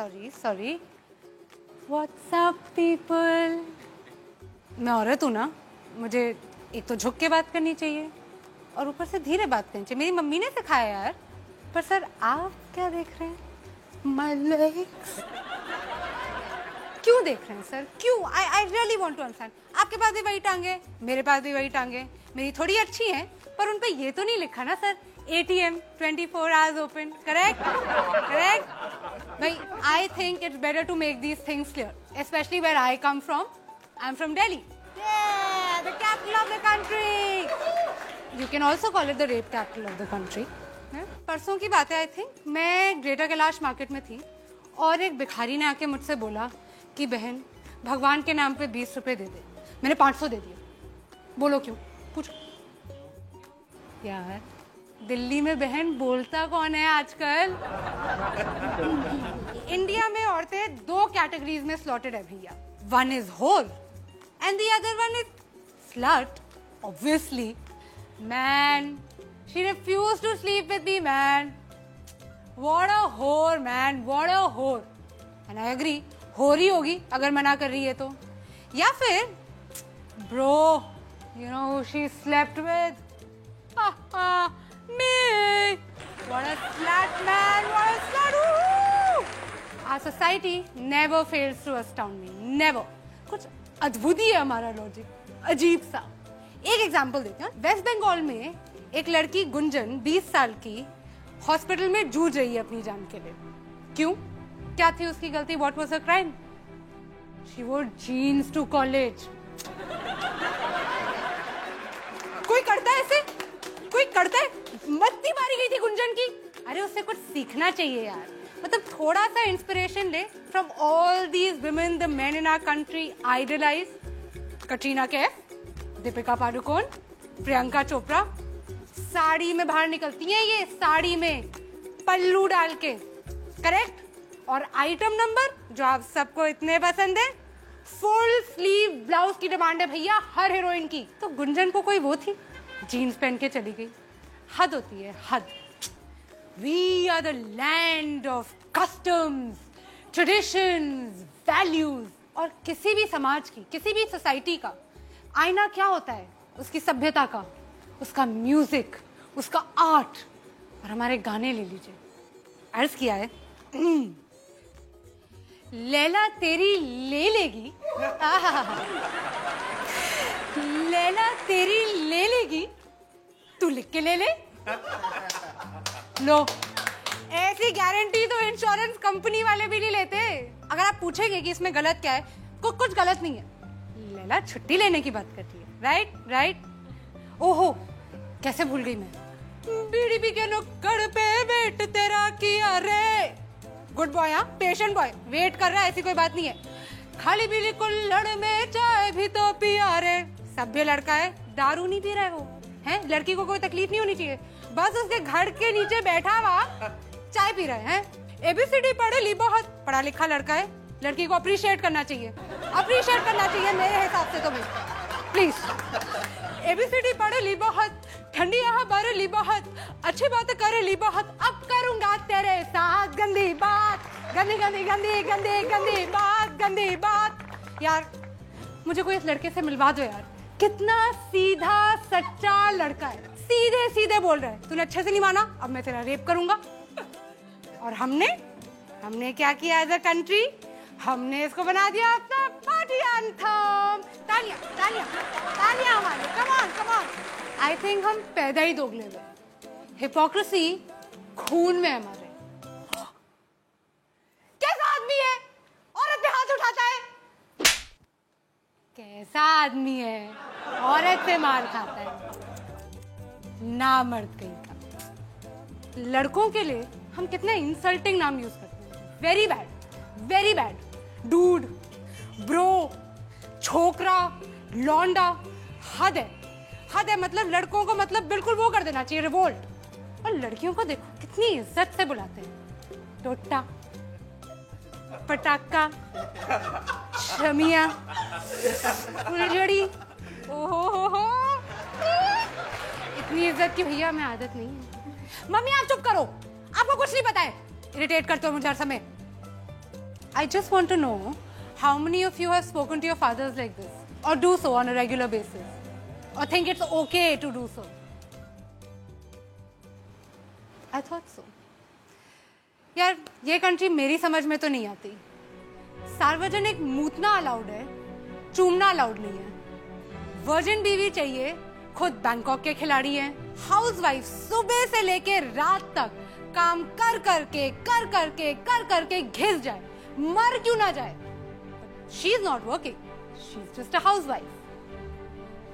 Sorry. WhatsApp people. मैं औरत हूँ ना, मुझे एक तो झुक के बात करनी चाहिए और ऊपर से धीरे बात करनी चाहिए। मेरी मम्मी ने सिखाया यार। पर सर आप क्या देख रहे हैं? My legs. क्यों देख रहे हैं सर? क्यों? I really want to understand. आपके पास भी वही टांगे, मेरे पास भी वही टांगे। मेरी थोड़ी अच्छी हैं, पर उन पे ये तो नहीं लिखा ना sir, ATM 24 hours open. Correct? भाई, I think it's better to make these things clear, especially where I come from. I'm from Delhi. Yeah, the capital of the country. You can also call it the rape capital of the country. परसों की बात है I think, मैं greater Kailash market में थी और एक भिखारी ने आके मुझसे बोला कि बहन भगवान के नाम पे 20 रुपए दे दे। मैंने 500 दे दिए। बोलो क्यों? पूछो यार, दिल्ली में बहन बोलता कौन है आजकल? इंडिया में औरतें 2 कैटेगरीज में स्लॉटेड है भैया। One is whore and the other one is slut. Obviously man, she refused to sleep with me man. What a whore man, what a होर। एंड आई एग्री, होर ही होगी अगर मना कर रही है तो। या फिर bro, you know who she slept with? Me! What a slut, man! What a slut! Woo! Our society never fails to astound me. Never. कुछ अद्भुत ही है हमारा लॉजिक, अजीब सा। एक एग्जांपल देते हैं। वेस्ट बंगाल में एक लड़की गुंजन 20 साल की हॉस्पिटल में जूझ रही है अपनी जान के लिए। क्यों? क्या थी उसकी गलती? What was her crime? She wore jeans to college. कोई करता है ऐसे? कोई करता है? मत्ती मारी गई थी गुंजन की। अरे उससे कुछ सीखना चाहिए यार। मतलब थोड़ा सा इंस्पिरेशन ले from all these women the men in our country idolize. Katrina Kaif, Deepika Padukone, Priyanka Chopra. Sari में बाहर निकलती हैं ये, साड़ी में पल्लू डाल के। करेक्ट? और आइटम नंबर जो आप सबको इतने पसंद है, फुल स्लीव ब्लाउज की डिमांड है भैया हर हीरोइन की। तो गुंजन को कोई वो थी, जीन्स पहन के चली गई। हद होती है, हद। We are the land of customs, traditions, values। और किसी भी समाज की, किसी भी सोसाइटी का आईना क्या होता है? उसकी सभ्यता का, उसका म्यूजिक, उसका आर्ट। और हमारे गाने ले लीजिए, अर्ज किया है लैला तेरी ले लेगी, लैला तेरी ले लेगी, तू लिख के ले ले। लो, ऐसी गारंटी तो इंश्योरेंस कंपनी वाले भी नहीं लेते। अगर आप पूछेंगे कि इसमें गलत क्या है, कुछ गलत नहीं है। लैला छुट्टी लेने की बात करती है। राइट। ओहो, कैसे भूल गई मैं। बीड़ी पी के नुक्कड़ पे वेट तेरा किया रे। गुड बॉय, हाँ, पेशेंट बॉय, वेट कर रहा है, ऐसी कोई बात नहीं है। खाली पीली कुल्हड़ में चाय भी तो पिया रे। सभ्य लड़का है, दारू नहीं पी रहा है वो, है? लड़की को कोई तकलीफ नहीं होनी चाहिए, बस उसके घर के नीचे बैठा हुआ चाय पी रहे हैं। ABCD पढ़े ली बहुत, पढ़ा लिखा लड़का है। लड़की को अप्रिशिएट करना चाहिए, अप्रिशिएट करना चाहिए मेरे हिसाब से तो भाई, प्लीज। ABCD पढ़े ली बहुत, ठंडी यहाँ बार ली बहुत, अच्छी बात करे ली बहुत, अब करूंगा तेरे साथ गंदी बात, गंदी गंदी गंदी गंदी गंदी बात, गंदी बात। यार मुझे कोई इस लड़के से मिलवा दो यार, कितना सीधा सच्चा लड़का है, सीधे सीधे बोल रहा है। तूने अच्छे से नहीं माना, अब मैं तेरा रेप करूंगा। और हमने क्या किया एज अ कंट्री? हमने इसको बना दिया अपना पार्टी एंथम। तालियां तालियां तालियां हमारे, कम ऑन। आई थिंक हम पैदा ही दोगले हुए। हिपोक्रेसी खून में हमारे। कैसा आदमी है? औरत पे हाथ उठाता है। कैसा आदमी है? औरत से मार खाता है। ना मर्द कहीं का। लड़कों के लिए हम कितने इंसल्टिंग नाम यूज करते हैं। Very bad, very bad. Dude, bro, छोकरा, लौंडा। हद है। मतलब लड़कों को मतलब बिल्कुल वो कर देना चाहिए, रिवोल्ट। और लड़कियों को देखो कितनी इज्जत से बुलाते हैं। टोटा, पटाखा, शमिया, फुलझड़ी। ओहो, इतनी इज्जत की भैया मैं आदत नहीं है। मम्मी आप चुप करो, आपको कुछ नहीं पता है। इरिटेट करते हो मुझे हर समय। I just want to know how many of you have spoken to your fathers like this, or do so on a regular basis, or think it's okay to do so. I thought so. यार ये country मेरी समझ में तो नहीं आती. सार्वजनिक मूतना allowed है, चूमना अलाउड नहीं है. वर्जिन बीवी चाहिए, खुद बैंकॉक के खिलाड़ी हैं. हाउसवाइफ सुबह से लेके रात तक काम कर करके घिस जाए, मर क्यों ना जाए. She is not working, she is just a housewife.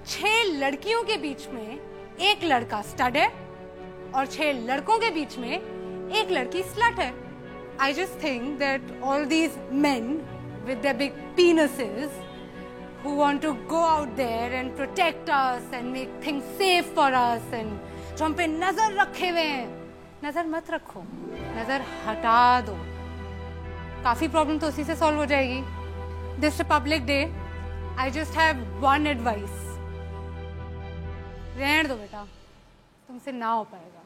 6 लड़कियों के बीच में एक लड़का स्टड है और 6 लड़कों के बीच में एक लड़की स्लट है. I just think that all these men with their big penises who want to go out there and protect us and make things safe for us and जो हम पे नजर रखे हुए हैं, नजर मत रखो, नजर हटा दो. काफी प्रॉब्लम तो उसी से सॉल्व हो जाएगी. This Republic Day, I just have one advice. रहने दो बेटा, तुमसे ना हो पाएगा.